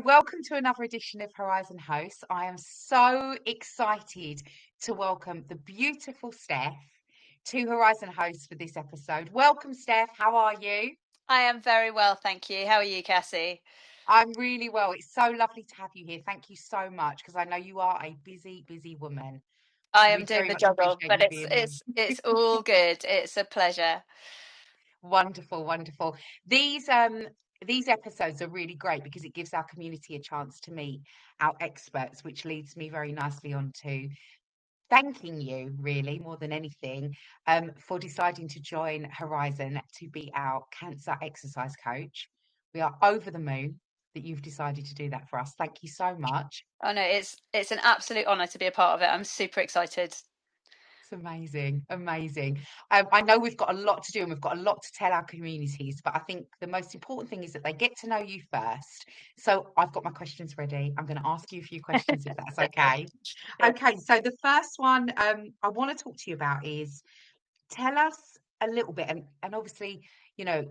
welcome to another edition of Herizen Hosts. I am so excited to welcome the beautiful Steph to Herizen Hosts for this episode. Welcome, Steph. How are you? I am very well, thank you. How are you, Cassie? I'm really well. It's so lovely to have you here. Thank you so much because I know you are a busy, busy woman. I So am we doing very the much juggle, appreciate but you it's being here. it's it's all good. It's a pleasure. Wonderful, wonderful. These episodes are really great because it gives our community a chance to meet our experts, which leads me very nicely on to thanking you, really, more than anything, for deciding to join Herizen to be our cancer exercise coach. We are over the moon that you've decided to do that for us. Thank you so much. Oh no, it's an absolute honour to be a part of it. I'm super excited. It's amazing, amazing. I know we've got a lot to do and we've got a lot to tell our communities, but I think the most important thing is that they get to know you first. So I've got my questions ready. I'm going to ask you a few questions if that's okay. Good. Okay, so the first one I want to talk to you about is tell us a little bit, and obviously, you know,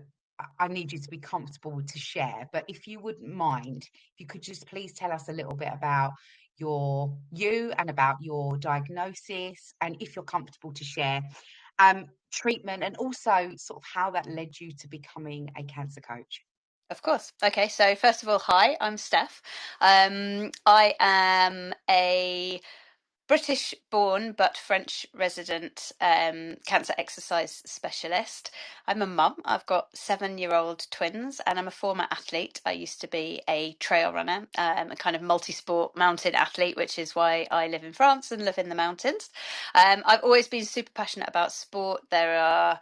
I need you to be comfortable to share, but if you wouldn't mind, if you could just please tell us a little bit about you and about your diagnosis, and if you're comfortable to share, treatment, and also sort of how that led you to becoming a cancer coach. Of course. Okay, so first of all, hi, I'm Steph. I am a British born but French resident cancer exercise specialist. I'm a mum. I've got 7-year-old twins and I'm a former athlete. I used to be a trail runner, a kind of multi-sport mountain athlete, which is why I live in France and live in the mountains. I've always been super passionate about sport. There are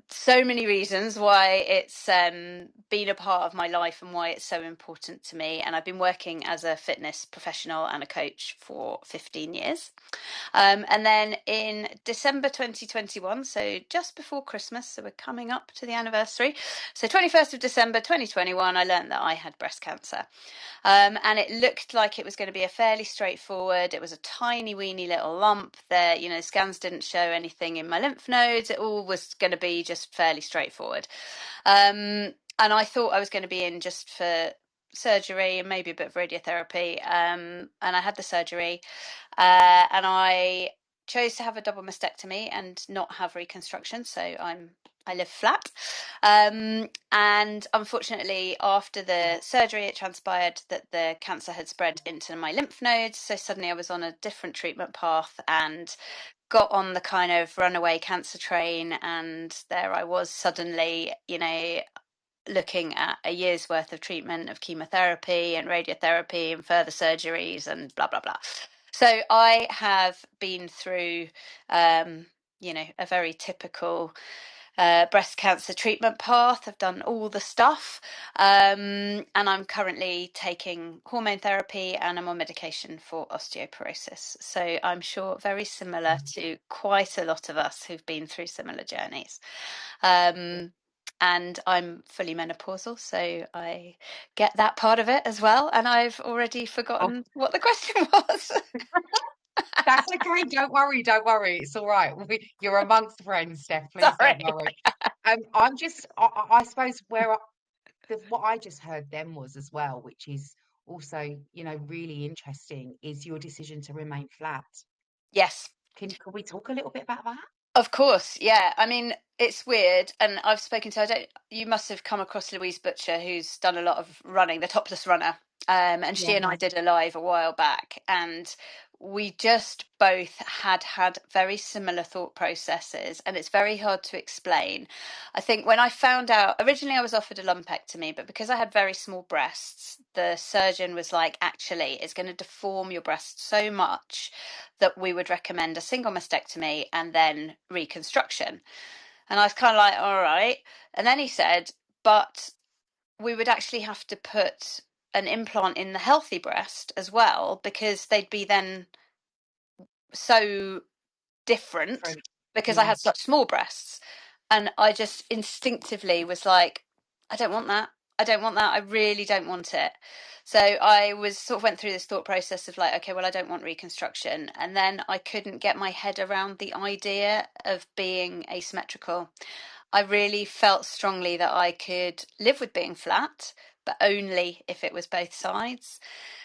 so many reasons why it's been a part of my life and why it's so important to me. And I've been working as a fitness professional and a coach for 15 years. And then in December 2021, so just before Christmas, so we're coming up to the anniversary. So 21st of December 2021, I learned that I had breast cancer. And it looked like it was going to be a fairly straightforward. It was a tiny, weeny little lump. There, scans didn't show anything in my lymph nodes. It all was going to be just fairly straightforward. And I thought I was going to be in just for surgery and maybe a bit of radiotherapy. And I had the surgery, and I chose to have a double mastectomy and not have reconstruction. So I live flat. And unfortunately, after the surgery, it transpired that the cancer had spread into my lymph nodes. So suddenly I was on a different treatment path and got on the kind of runaway cancer train. And there I was suddenly, looking at a year's worth of treatment of chemotherapy and radiotherapy and further surgeries and blah, blah, blah. So I have been through, a very typical breast cancer treatment path. I've done all the stuff, and I'm currently taking hormone therapy and I'm on medication for osteoporosis. So I'm sure very similar to quite a lot of us who've been through similar journeys. And I'm fully menopausal, so I get that part of it as well. And I've already forgotten what the question was. That's okay. Don't worry. Don't worry. It's all right. You're amongst friends, Steph. Please Sorry. don't worry. I'm just, I suppose, what I just heard then was as well, which is also, really interesting, is your decision to remain flat. Yes. Can we talk a little bit about that? Of course, yeah. I mean, it's weird, and I've spoken to. I don't. You must have come across Louise Butcher, who's done a lot of running, the topless runner. And she Yeah. and I did a live a while back, and we just both had very similar thought processes, and it's very hard to explain. I think when I found out, originally I was offered a lumpectomy, but because I had very small breasts, the surgeon was like, actually, it's going to deform your breasts so much that we would recommend a single mastectomy and then reconstruction. And I was kind of like, all right. And then he said, but we would actually have to put an implant in the healthy breast as well, because they'd be then so different because I Yeah. had such small breasts. And I just instinctively was like, I don't want that. I don't want that. I really don't want it. So I was sort of went through this thought process of like, okay, well, I don't want reconstruction. And then I couldn't get my head around the idea of being asymmetrical. I really felt strongly that I could live with being flat, but only if it was both sides.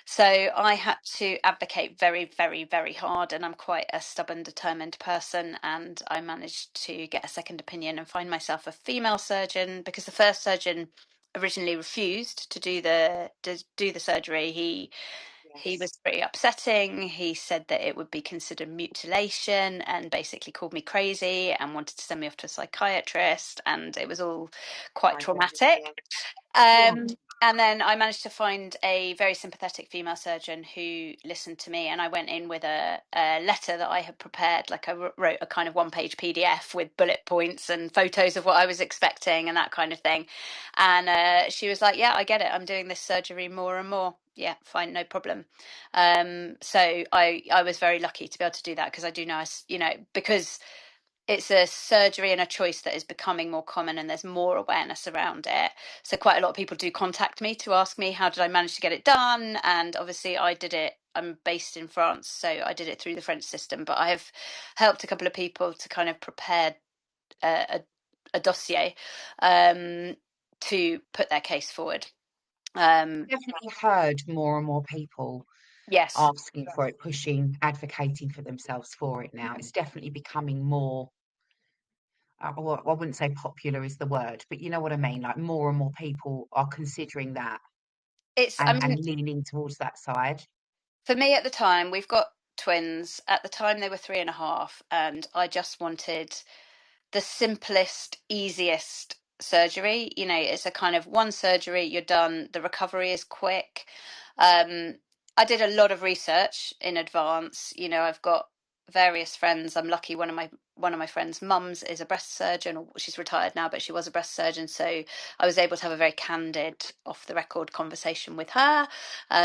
So I had to advocate very, very, very hard, and I'm quite a stubborn, determined person. And I managed to get a second opinion and find myself a female surgeon, because the first surgeon originally refused to do the surgery. He Yes. was pretty upsetting. He said that it would be considered mutilation and basically called me crazy and wanted to send me off to a psychiatrist. And it was all quite My God. traumatic. Yeah. And then I managed to find a very sympathetic female surgeon who listened to me, and I went in with a letter that I had prepared. Like, I wrote a kind of one-page PDF with bullet points and photos of what I was expecting and that kind of thing. And she was like, "Yeah, I get it. I'm doing this surgery more and more. Yeah, fine, no problem." So I was very lucky to be able to do that, because I do know, because it's a surgery and a choice that is becoming more common, and there's more awareness around it. So quite a lot of people do contact me to ask me, how did I manage to get it done? And obviously I did it. I'm based in France, so I did it through the French system, but I have helped a couple of people to kind of prepare a dossier to put their case forward. Definitely heard more and more people Yes. asking for it, pushing, advocating for themselves for it now. It's definitely becoming more, well, I wouldn't say popular is the word, but you know what I mean? Like more and more people are considering that I and mean, leaning towards that side. for me at the time, we've got twins. At the time, they were 3.5, and I just wanted the simplest, easiest surgery. It's a kind of one surgery, you're done. The recovery is quick. Um, I did a lot of research in advance. I've got various friends. I'm lucky. One of my friends' mums is a breast surgeon. She's retired now, but she was a breast surgeon. So I was able to have a very candid, off the record conversation with her.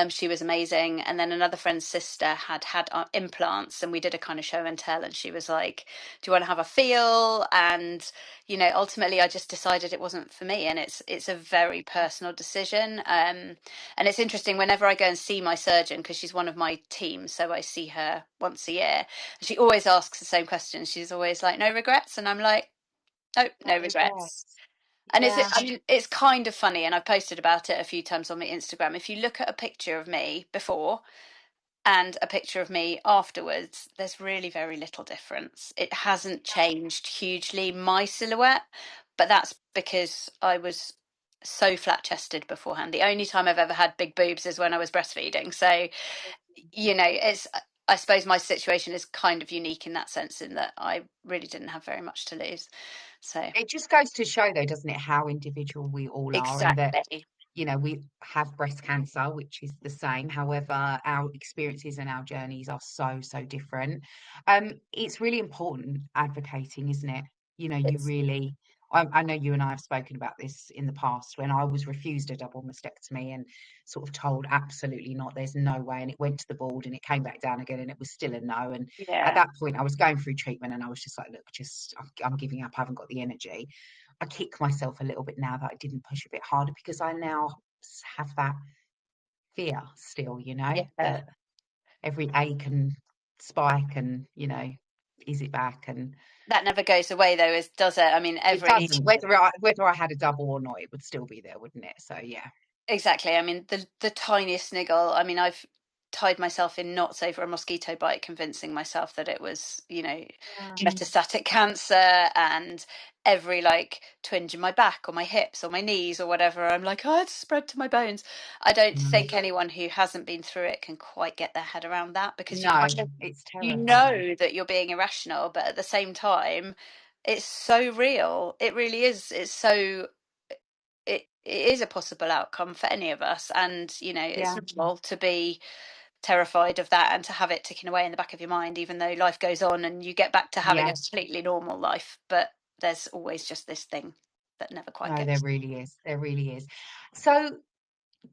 She was amazing. And then another friend's sister had implants, and we did a kind of show and tell. And she was like, "Do you want to have a feel?" And ultimately, I just decided it wasn't for me. And it's a very personal decision. And it's interesting, whenever I go and see my surgeon, because she's one of my team, so I see her once a year. She always asks the same question. She's always like, "No regrets?" And I'm like, "Oh, No no regrets." regrets. And Yeah. I mean, it's kind of funny, and I've posted about it a few times on my Instagram. If you look at a picture of me before and a picture of me afterwards, there's really very little difference. It hasn't changed hugely, my silhouette, but that's because I was so flat chested beforehand. The only time I've ever had big boobs is when I was breastfeeding. So, I suppose my situation is kind of unique in that sense, in that I really didn't have very much to lose. So, It just goes to show, though, doesn't it, how individual we all are, and that, exactly. we have breast cancer, which is the same. However, our experiences and our journeys are so, so different. It's really important advocating, isn't it? You It's, really, I know you and I have spoken about this in the past when I was refused a double mastectomy and sort of told absolutely not, there's no way. And it went to the board and it came back down again and it was still a no. And at yeah, that point, I was going through treatment and I was just like, look, I'm giving up. I haven't got the energy. I kick myself a little bit now that I didn't push a bit harder because I now have that fear still, yeah. that every ache and spike and, is it back? And That never goes away, though, does it? I mean, it doesn't. Whether I had a double or not, it would still be there, wouldn't it? So yeah. exactly. I mean, the tiniest sniggle. I mean, I've tied myself in knots over a mosquito bite, convincing myself that it was, Yeah. metastatic cancer, and every like twinge in my back or my hips or my knees or whatever, I'm like, "Oh, it's spread to my bones." I don't No, think anyone who hasn't been through it can quite get their head around that, because you no, kind of, it's you terrifying. know that you're being irrational, but at the same time, it's so real. It really is. It is a possible outcome for any of us, and it's Yeah, normal to be terrified of that and to have it ticking away in the back of your mind, even though life goes on and you get back to having yeah. a completely normal life. But there's always just this thing that never quite No, there gets. really is. There really is. So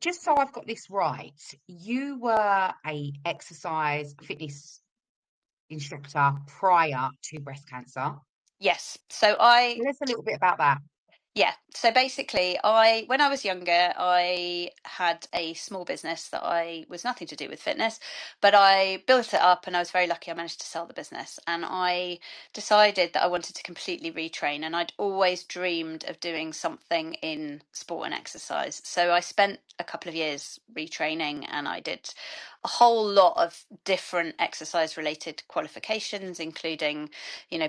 just so I've got this right, you were a exercise fitness instructor prior to breast cancer. Yes, so I Tell us a little bit about that. Yeah. So basically, when I was younger, I had a small business that I was nothing to do with fitness, but I built it up and I was very lucky I managed to sell the business. And I decided that I wanted to completely retrain. And I'd always dreamed of doing something in sport and exercise. So I spent a couple of years retraining and I did a whole lot of different exercise related qualifications, including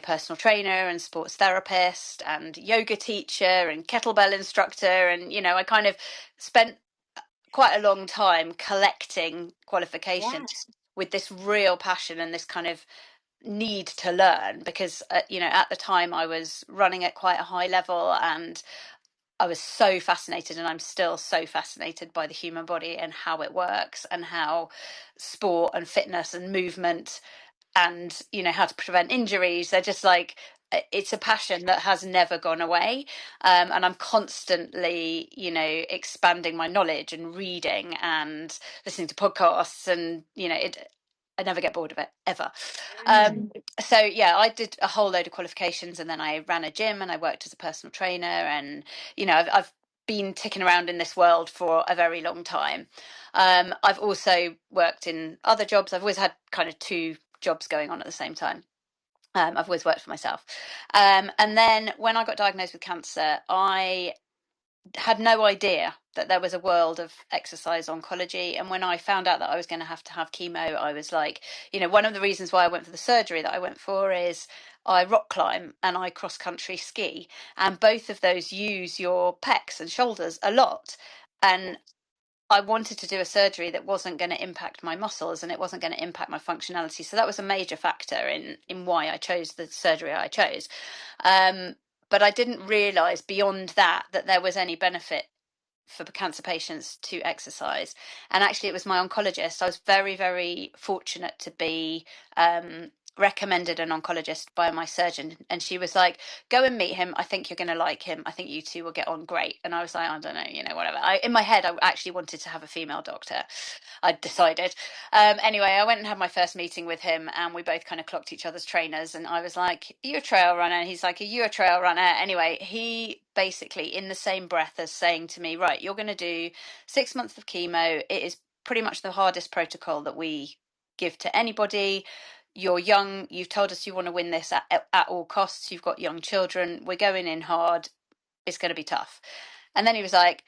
personal trainer and sports therapist and yoga teacher and kettlebell instructor. And, I kind of spent quite a long time collecting Yeah. qualifications with this real passion and this kind of need to learn because, at the time I was running at quite a high level and I was so fascinated, and I'm still so fascinated by the human body and how it works and how sport and fitness and movement and how to prevent injuries. They're just like, it's a passion that has never gone away, and I'm constantly expanding my knowledge and reading and listening to podcasts, and I never get bored of it ever. Mm. So yeah, I did a whole load of qualifications, and then I ran a gym and I worked as a personal trainer, and I've been ticking around in this world for a very long time. I've also worked in other jobs. I've always had kind of two jobs going on at the same time. I've always worked for myself. And then when I got diagnosed with cancer, I had no idea that there was a world of exercise oncology. And when I found out that I was going to have chemo, I was like, one of the reasons why I went for the surgery that I went for is I rock climb and I cross country ski. And both of those use your pecs and shoulders a lot. And I wanted to do a surgery that wasn't going to impact my muscles and it wasn't going to impact my functionality. So that was a major factor in why I chose the surgery I chose. Um, but I didn't realise beyond that there was any benefit for cancer patients to exercise. And actually, it was my oncologist. I was very, very fortunate to be recommended an oncologist by my surgeon. And she was like, go and meet him. I think you're going to like him. I think you two will get on great. And I was like, I don't know, whatever. In my head, I actually wanted to have a female doctor. I decided. Anyway, I went and had my first meeting with him, and we both kind of clocked each other's trainers. And I was like, "Are you a trail runner?" And he's like, "Are you a trail runner?" Anyway, he basically, in the same breath as saying to me, "Right, you're going to do 6 months of chemo. It is pretty much the hardest protocol that we give to anybody. You're young. You've told us you want to win this at all costs. You've got young children. We're going in hard. It's going to be tough." And then he was like,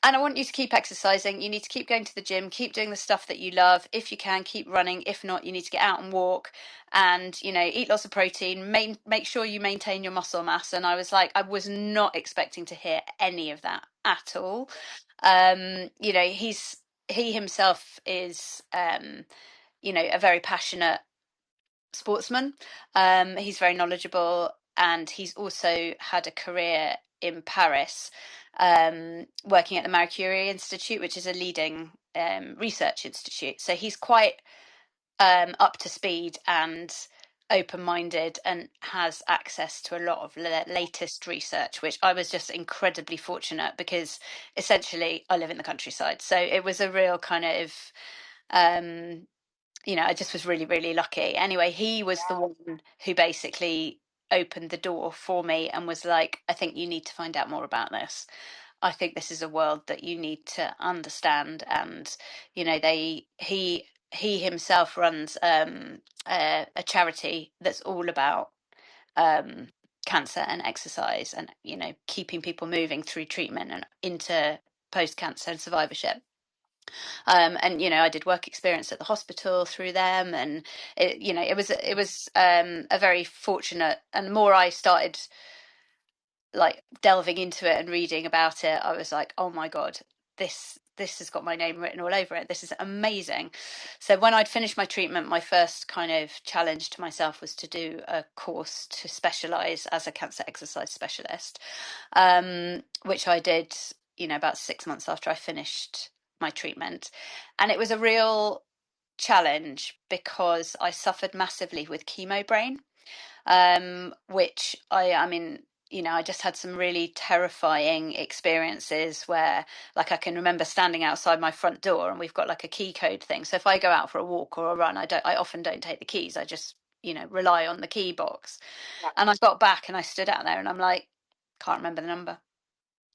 and I want you to keep exercising. You need to keep going to the gym, keep doing the stuff that you love. If you can, keep running. If not, you need to get out and walk and, eat lots of protein, make sure you maintain your muscle mass. And I was like, I was not expecting to hear any of that at all. He himself is, a very passionate sportsman. He's very knowledgeable, and he's also had a career in Paris, working at the Marie Curie Institute, which is a leading research institute. So he's quite up to speed and open-minded and has access to a lot of the latest research, which I was just incredibly fortunate because essentially I live in the countryside. So it was a real kind of um, I just was really, really lucky. Anyway, he was the one who basically opened the door for me and was like, I think you need to find out more about this. I think this is a world that you need to understand. And, he himself runs a charity that's all about um, cancer and exercise and, keeping people moving through treatment and into post-cancer and survivorship. And I did work experience at the hospital through them, and it was a very fortunate. And the more I started like delving into it and reading about it, I was like, oh my god, this has got my name written all over it. This is amazing. So when I'd finished my treatment, my first kind of challenge to myself was to do a course to specialize as a cancer exercise specialist, which I did, about 6 months after I finished my treatment. And it was a real challenge because I suffered massively with chemo brain, which I mean, I just had some really terrifying experiences where, like, I can remember standing outside my front door and we've got like a key code thing. So if I go out for a walk or a run, I often don't take the keys. I just, rely on the key box. Yeah. And I got back and I stood out there and I'm like, can't remember the number.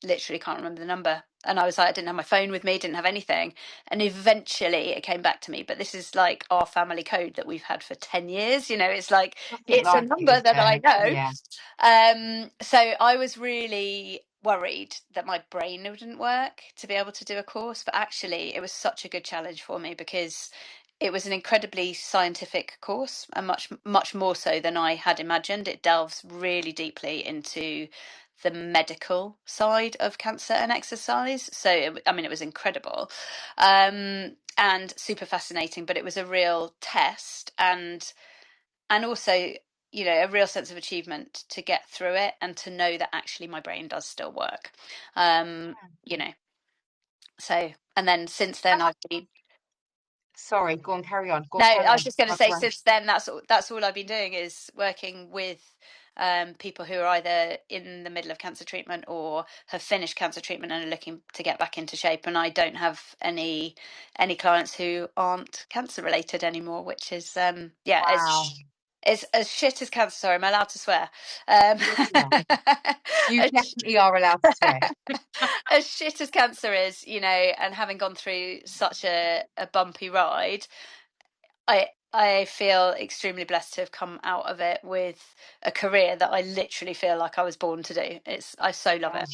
literally can't remember the number. And I was like, I didn't have my phone with me, didn't have anything. And eventually it came back to me. But this is like our family code that we've had for 10 years. You know, it's like, Nothing it's a like it, number is that I there? know. Yeah. So I was really worried that my brain wouldn't work to be able to do a course. But actually, it was such a good challenge for me because it was an incredibly scientific course, and much more so than I had imagined. It delves really deeply into the medical side of cancer and exercise. So, I mean, it was incredible, and super fascinating. But it was a real test, and also, you know, a real sense of achievement to get through it and to know that actually my brain does still work. You know, so, and then since then I've been. Sorry, go on, carry on. Go No, on, carry I was on. just going to I'll say, correct. since then, that's all I've been doing is working with people who are either in the middle of cancer treatment or have finished cancer treatment and are looking to get back into shape. And I don't have any clients who aren't cancer related anymore, which is yeah, Wow. it's as shit as cancer. Sorry, am I allowed to swear? Um, Yes, you are. You as definitely are allowed to swear. as shit as cancer is, you know, and having gone through such a bumpy ride, I feel extremely blessed to have come out of it with a career that I literally feel like I was born to do. I so love Yeah. it.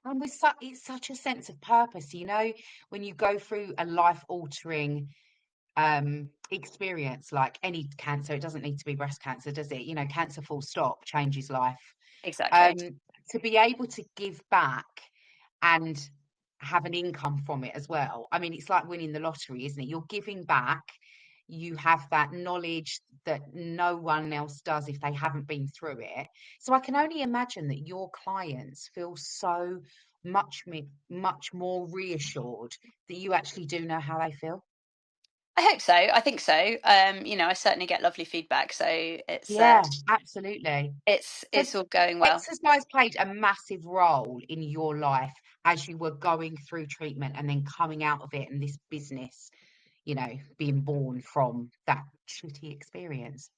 And with such, it's such a sense of purpose, you know, when you go through a life-altering experience, like any cancer, it doesn't need to be breast cancer, does it? You know, cancer full stop changes life. Exactly. Um, to be able to give back and have an income from it as well. I mean, it's like winning the lottery, isn't it? You're giving back. You have that knowledge that no one else does if they haven't been through it. So I can only imagine that your clients feel so much more reassured that you actually do know how they feel. I hope so. I think so. You know, I certainly get lovely feedback, so Yeah, absolutely. So it's all going well. exercise played a massive role in your life as you were going through treatment and then coming out of it and this business, you know, being born from that shitty experience.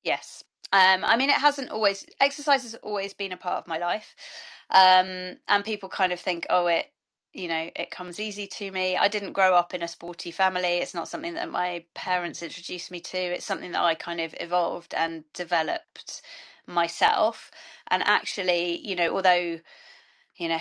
Yes. I mean, it hasn't always, exercise has always been a part of my life. And people kind of think, oh, you know, it comes easy to me. I didn't grow up in a sporty family. It's not something that my parents introduced me to. It's something that I kind of evolved and developed myself. And actually, you know, although, you know,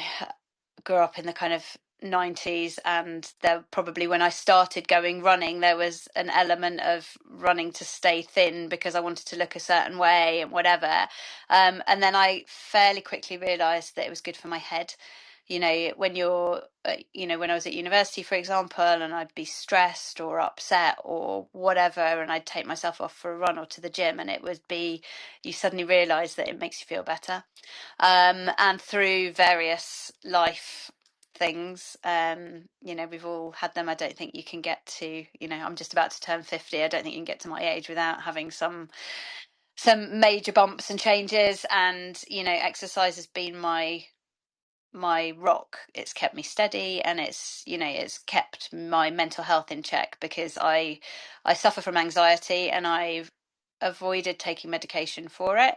grew up in the kind of 90s, and there probably when I started going running there was an element of running to stay thin because I wanted to look a certain way and whatever, and then I fairly quickly realized that it was good for my head. You know, when you're you know, when I was at university, for example, and I'd be stressed or upset or whatever, and I'd take myself off for a run or to the gym, and it would be, you suddenly realize that it makes you feel better. And through various life things, you know, we've all had them. I don't think you can get to, you know, I'm just about to turn 50. I don't think you can get to my age without having some major bumps and changes. And, you know, exercise has been my rock. It's kept me steady, and it's, you know, it's kept my mental health in check because I suffer from anxiety, and I've avoided taking medication for it.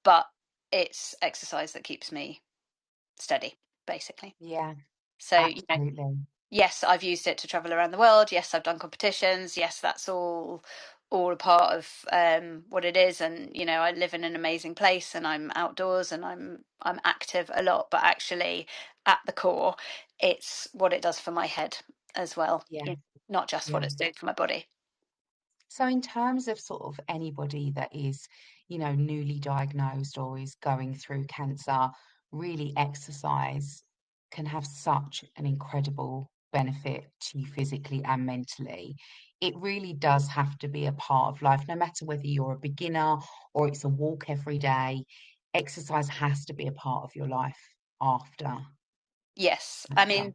But it's exercise that keeps me steady, basically. Yeah, So, you know, absolutely. yes, I've used it to travel around the world. Yes, I've done competitions. Yes, that's all a part of what it is. And you know, I live in an amazing place, and I'm outdoors, and I'm active a lot. But actually, at the core, it's what it does for my head as well. Yeah, Not just what yeah. it's doing for my body. So, in terms of sort of anybody that is, you know, newly diagnosed or is going through cancer, really exercise can have such an incredible benefit to you physically and mentally. It really does have to be a part of life, no matter whether you're a beginner or it's a walk every day. Exercise has to be a part of your life after Yes, I cancer. mean,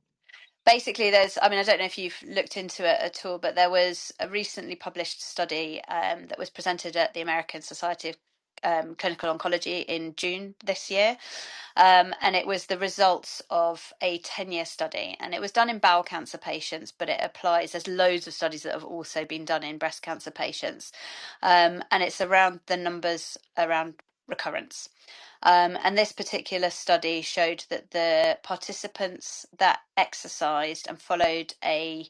basically, I mean, I don't know if you've looked into it at all, but there was a recently published study that was presented at the American Society of Clinical Oncology in June this year. And it was the results of a 10-year study. And it was done in bowel cancer patients, but it applies. There's loads of studies that have also been done in breast cancer patients. And it's around the numbers around recurrence. And this particular study showed that the participants that exercised and followed a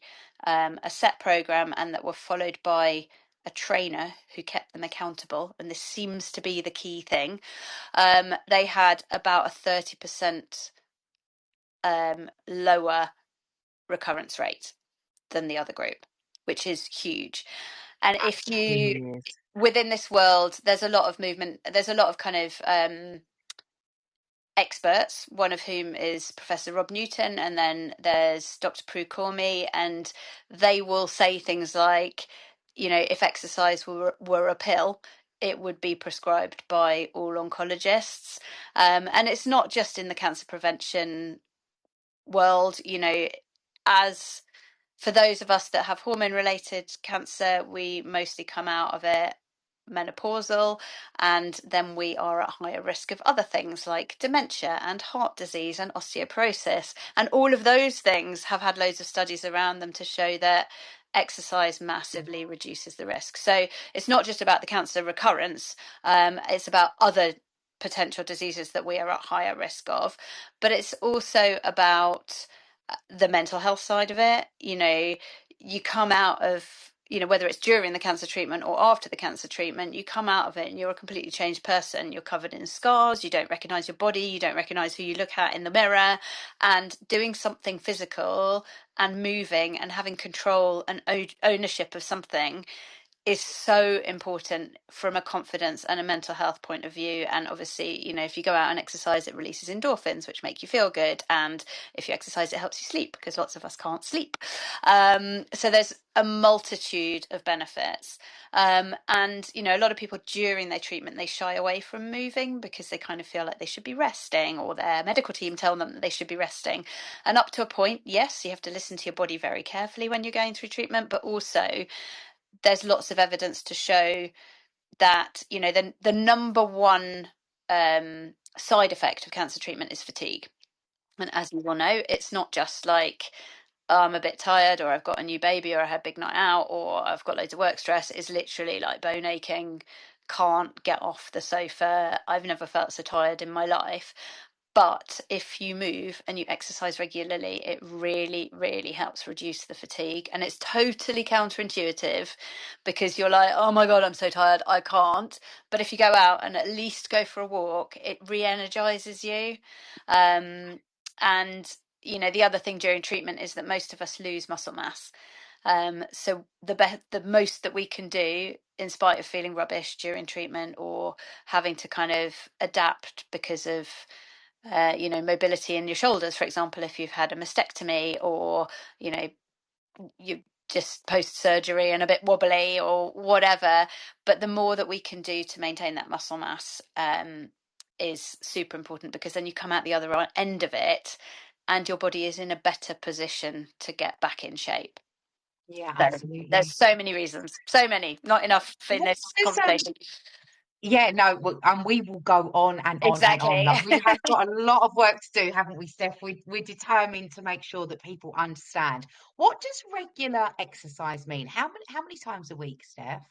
set program and that were followed by a trainer who kept them accountable, and this seems to be the key thing, they had about a 30% lower recurrence rate than the other group, which is huge. And That if you, really is. within this world, there's a lot of movement, there's a lot of kind of experts, one of whom is Professor Rob Newton, and then there's Dr. Prue Cormie, and they will say things like, you know, if exercise were a pill, it would be prescribed by all oncologists. And it's not just in the cancer prevention world, you know, as for those of us that have hormone related cancer, we mostly come out of it menopausal, and then we are at higher risk of other things like dementia and heart disease and osteoporosis. And all of those things have had loads of studies around them to show that exercise massively reduces the risk. So it's not just about the cancer recurrence, it's about other potential diseases that we are at higher risk of, but it's also about the mental health side of it. You know, you come out of, you know, whether it's during the cancer treatment or after the cancer treatment, you come out of it and you're a completely changed person. You're covered in scars, you don't recognize your body, you don't recognize who you look at in the mirror. And doing something physical and moving and having control and ownership of something is so important from a confidence and a mental health point of view. And obviously, you know, if you go out and exercise, it releases endorphins, which make you feel good. And if you exercise, it helps you sleep, because lots of us can't sleep. So there's a multitude of benefits. And, you know, a lot of people during their treatment, they shy away from moving because they kind of feel like they should be resting, or their medical team tell them that they should be resting. And up to a point, yes, you have to listen to your body very carefully when you're going through treatment, but also there's lots of evidence to show that, you know, the number one side effect of cancer treatment is fatigue. And as you all know, it's not just like, oh, I'm a bit tired, or I've got a new baby, or I had a big night out, or I've got loads of work stress. It's literally like bone aching, can't get off the sofa. I've never felt so tired in my life. But if you move and you exercise regularly, it really, really helps reduce the fatigue. And it's totally counterintuitive, because you're like, oh my God, I'm so tired, I can't. But if you go out and at least go for a walk, it re-energizes you. And, you know, the other thing during treatment is that most of us lose muscle mass. So the most that we can do, in spite of feeling rubbish during treatment or having to kind of adapt because of you know, mobility in your shoulders, for example, if you've had a mastectomy, or, you know, you just post surgery and a bit wobbly or whatever. But the more that we can do to maintain that muscle mass is super important, because then you come out the other end of it and your body is in a better position to get back in shape. Yeah, So there's absolutely. so many reasons, so many, not enough in What this does conversation. Yeah, no, and we will go on and on and on. Exactly. Like, we have got a lot of work to do, haven't we, Steph? We're determined to make sure that people understand. What does regular exercise mean? How many times a week, Steph?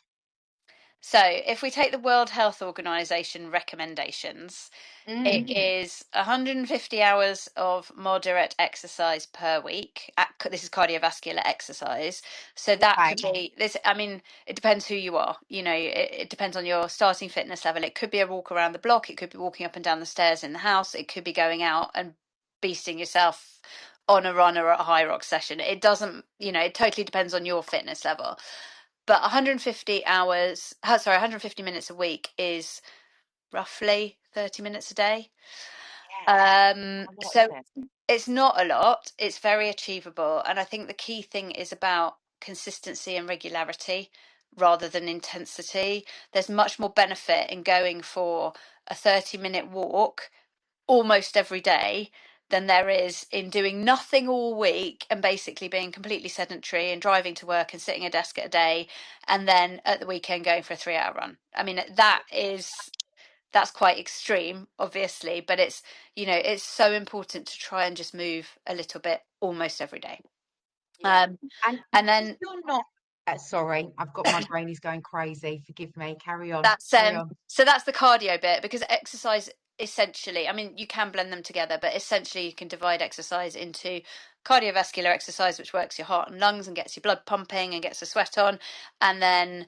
So if we take the World Health Organization recommendations, it Mm, is 150 hours of moderate exercise per week. This is cardiovascular exercise. So that okay. could be this. I mean, it depends who you are. You know, it depends on your starting fitness level. It could be a walk around the block. It could be walking up and down the stairs in the house. It could be going out and beasting yourself on a run or a high rock session. It doesn't, you know, it totally depends on your fitness level. But 150 hours, sorry, 150 minutes a week is roughly 30 minutes a day. Yeah, that's not a lot, is So it? it's not a lot, it's very achievable. And I think the key thing is about consistency and regularity rather than intensity. There's much more benefit in going for a 30-minute walk almost every day than there is in doing nothing all week and basically being completely sedentary and driving to work and sitting at a desk at a day, and then at the weekend going for a 3-hour run. I mean, that's quite extreme, obviously, but it's, you know, it's so important to try and just move a little bit almost every day. Yeah. Um, And and if then you're not Sorry, I've got my brain is going crazy. Forgive me. Carry on. That's Carry on. so that's the cardio bit, because exercise essentially, I mean, you can blend them together, but essentially you can divide exercise into cardiovascular exercise, which works your heart and lungs and gets your blood pumping and gets the sweat on, and then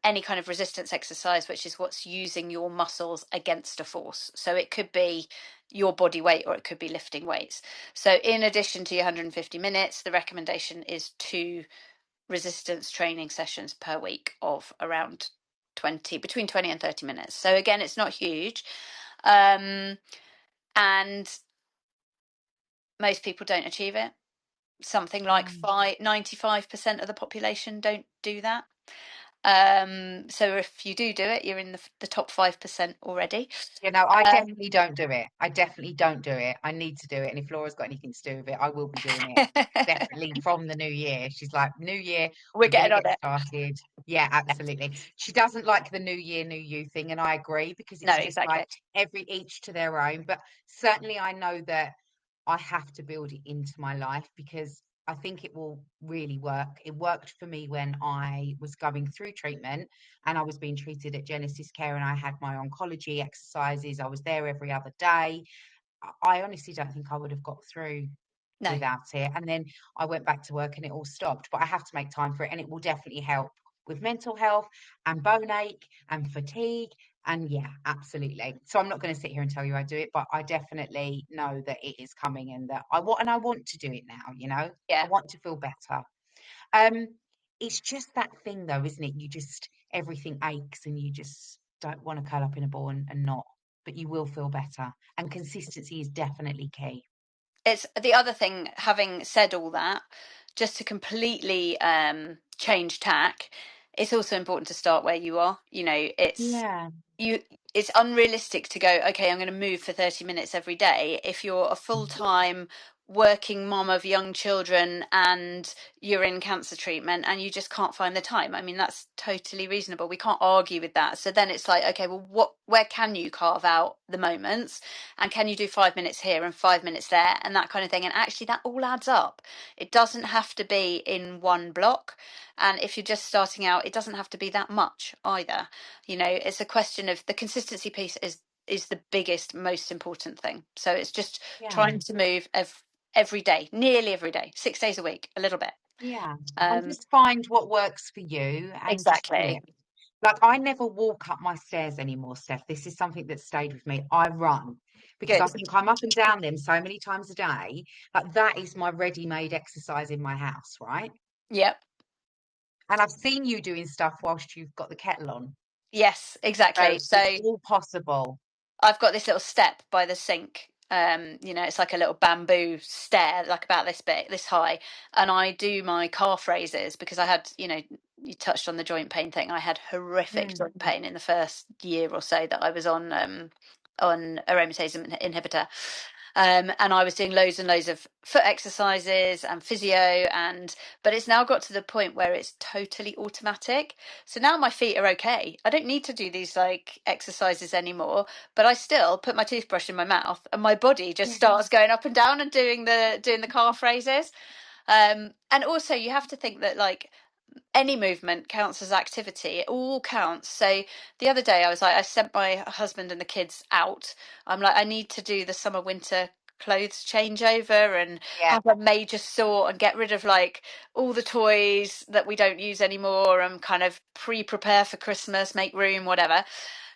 any kind of resistance exercise, which is what's using your muscles against a force. So it could be your body weight or it could be lifting weights. So in addition to your 150 minutes, the recommendation is two resistance training sessions per week of around 20, between 20 and 30 minutes. So again, it's not huge. And most people don't achieve it. Something like 95% of the population don't do that. So if you do it, you're in the top 5% already. You know, I definitely don't do it. I definitely don't do it. I need to do it. And if Laura's got anything to do with it, I will be doing it. Definitely from the new year. She's like, New Year, We're we're going to getting on get it. started. Yeah, absolutely. She doesn't like the new year, new you thing. And I agree because No, it's just like exactly. each to their own. But certainly I know that I have to build it into my life because I think it will really work. It worked for me when I was going through treatment and I was being treated at Genesis Care and I had my oncology exercises. I was there every other day. I honestly don't think I would have got through No, without it. And then I went back to work and it all stopped. But I have to make time for it, and it will definitely help with mental health and bone ache and fatigue. And yeah, absolutely. So I'm not going to sit here and tell you I do it, but I definitely know that it is coming and that I want to do it now, you know. I yeah. want to feel better. Um, it's just that thing though, isn't it? You just everything aches and you just don't want to curl up in a ball and not, but you will feel better. And consistency is definitely key. It's the other thing, having said all that, just to completely change tack, it's also important to start where you are. You know, Yeah. you it's unrealistic to go, okay, I'm going to move for 30 minutes every day if you're a full-time working mom of young children and you're in cancer treatment and you just can't find the time. I mean, that's totally reasonable. We can't argue with that. So then it's like, okay, well, where can you carve out the moments, and can you do 5 minutes here and 5 minutes there and that kind of thing? And actually that all adds up. It doesn't have to be in one block, and if you're just starting out, it doesn't have to be that much either. You know, it's a question of the consistency piece is the biggest, most important thing. So it's just Yeah. trying to move every day, nearly every day, 6 days a week, a little bit. Yeah. And Um, just find what works for you and just do exactly. it. Like I never walk up my stairs anymore, Steph. This is something that stayed with me. I run because Good. I think I'm up and down them so many times a day. Like that is my ready-made exercise in my house, right? Yep. And I've seen you doing stuff whilst you've got the kettle on. Yes, exactly. So it's So all possible. I've got this little step by the sink. You know, it's like a little bamboo stair, like about this big, this high. And I do my calf raises because I had, you know, you touched on the joint pain thing. I had horrific Mm. joint pain in the first year or so that I was on aromatase inhibitor. And I was doing loads and loads of foot exercises and physio, but it's now got to the point where it's totally automatic. So now my feet are okay. I don't need to do these like exercises anymore, but I still put my toothbrush in my mouth and my body just Yeah. starts going up and down and doing the calf raises. And also you have to think that like any movement counts as activity. It all counts. So the other day I was like, I sent my husband and the kids out. I'm like, I need to do the summer winter clothes changeover and Yeah. have a major sort and get rid of like all the toys that we don't use anymore and kind of prepare for Christmas, make room, whatever.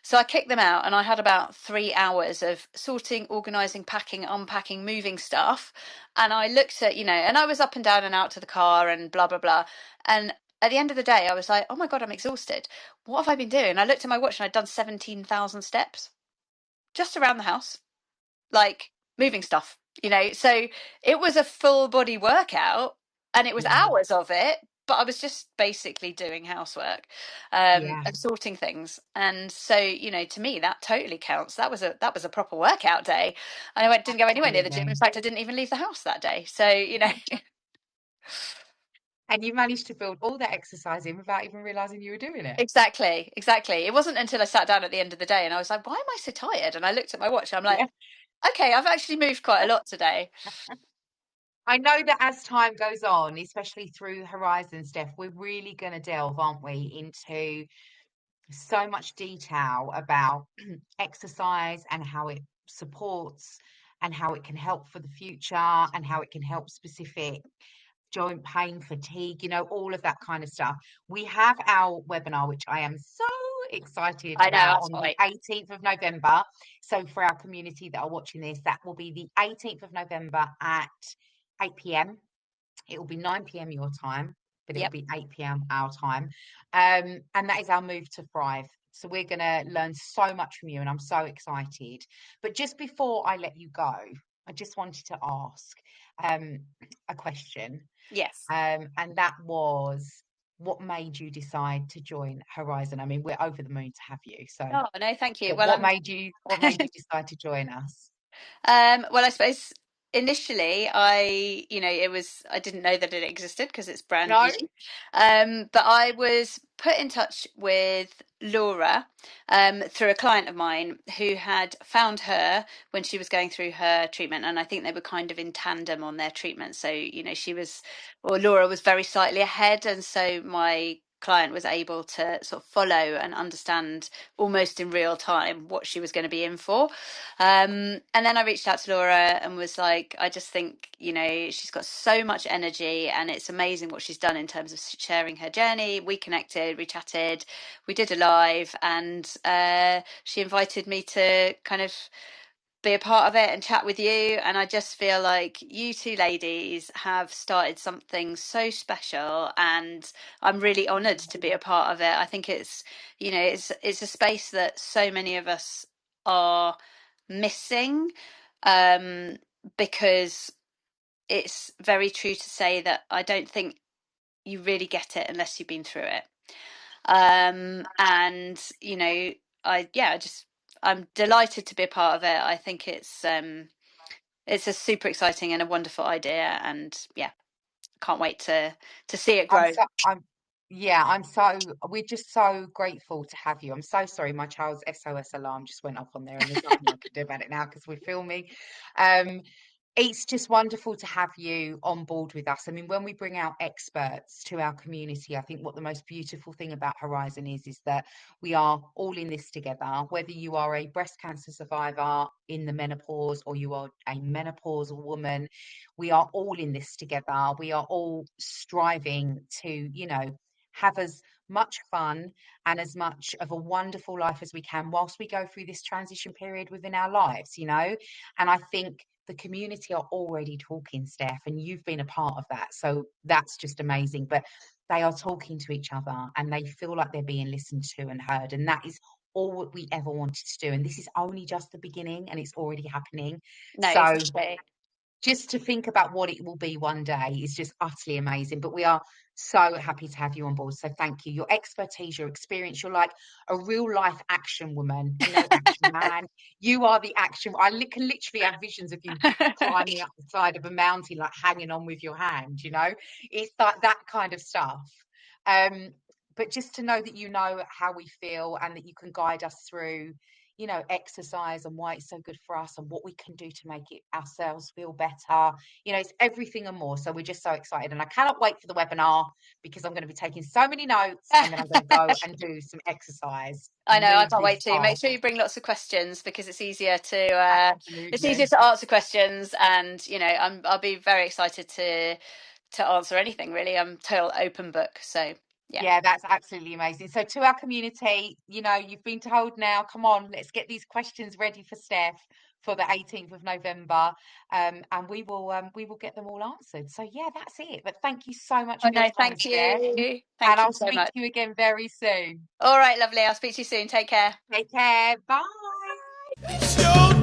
So I kicked them out and I had about 3 hours of sorting, organising, packing, unpacking, moving stuff. And I looked at, you know, and I was up and down and out to the car and blah, blah, blah. And at the end of the day, I was like, oh my God, I'm exhausted. What have I been doing? I looked at my watch and I'd done 17,000 steps just around the house, like moving stuff, you know. So it was a full body workout and it was Yeah. hours of it, but I was just basically doing housework Yeah. and sorting things. And so, you know, to me, that totally counts. That was a proper workout day. And didn't go anywhere near the gym. In Absolutely. fact, I didn't even leave the house that day. So, you know, And you managed to build all that exercise in without even realizing you were doing it. exactly, exactly. It wasn't until I sat down at the end of the day and I was like, why am I so tired? And I looked at my watch and I'm like, Yeah. okay, I've actually moved quite a lot today. I know that as time goes on, especially through Herizen, Steph, we're really going to delve, aren't we, into so much detail about exercise and how it supports and how it can help for the future and how it can help specific joint pain, fatigue, all of that kind of stuff. We have our webinar, which I am so excited I know, about, that's on the right. 18th of November. So for our community that are watching this, that will be the 18th of November at 8 p.m. It will be 9 p.m. your time, but it will Yep. be 8 p.m. our time. And that is our move to Thrive. So we're going to learn so much from you, and I'm so excited. But just before I let you go, I just wanted to ask a question. Yes. And that was, what made you decide to join Herizen? I mean, we're over the moon to have you. So Oh, no, thank you. what, Well, what I'm made you what made you decide to join us? Well, I suppose initially I didn't know that it existed because it's brand No? new. But I was put in touch with Laura through a client of mine who had found her when she was going through her treatment, and I think they were kind of in tandem on their treatment. So, Laura was very slightly ahead, and so my client was able to sort of follow and understand almost in real time what she was going to be in for. And then I reached out to Laura and was like, I just think, she's got so much energy and it's amazing what she's done in terms of sharing her journey. We connected, we chatted, we did a live, and she invited me to kind of be a part of it and chat with you. And I just feel like you two ladies have started something so special, and I'm really honoured to be a part of it. I think it's a space that so many of us are missing, because it's very true to say that I don't think you really get it unless you've been through it. And I'm delighted to be a part of it. I think it's a super exciting and a wonderful idea, and yeah, can't wait to see it I'm grow. so I'm yeah, we're just so grateful to have you. I'm so sorry, my child's SOS alarm just went off on there, and there's nothing I can do about it now because we're filming. Um, it's just wonderful to have you on board with us. I mean, when we bring out experts to our community, I think what the most beautiful thing about Herizen is that we are all in this together. Whether you are a breast cancer survivor in the menopause or you are a menopausal woman, we are all in this together. We are all striving to, have as much fun and as much of a wonderful life as we can whilst we go through this transition period within our lives. And I think the community are already talking, Steph, and you've been a part of that. So that's just amazing. But they are talking to each other and they feel like they're being listened to and heard. And that is all that we ever wanted to do. And this is only just the beginning and it's already happening. No, So exactly. just to think about what it will be one day is just utterly amazing. But we are so happy to have you on board. So thank you. Your expertise, your experience, you're like a real life action woman, action man. You are the action. Can literally have visions of you climbing up the side of a mountain, like hanging on with your hand. It's like that kind of stuff. But just to know that you know how we feel and that you can guide us through exercise and why it's so good for us and what we can do to make it ourselves feel better. It's everything and more. So we're just so excited. And I cannot wait for the webinar because I'm going to be taking so many notes and then I'm going to go and do some exercise. I know, I can't Moving wait to. Make fast. sure you bring lots of questions because it's easier Absolutely. to answer questions, and I'll be very excited to answer anything really. I'm total open book, so yeah. Yeah, that's absolutely amazing. So to our community, you've been told now, come on, let's get these questions ready for Steph for the 18th of November. And we will get them all answered. So yeah, that's it. But thank you so much Oh for your no, time, Steph. And thank you I'll so speak much. to you again very soon. All right, lovely. I'll speak to you soon. Take care. Take care. Bye. It's your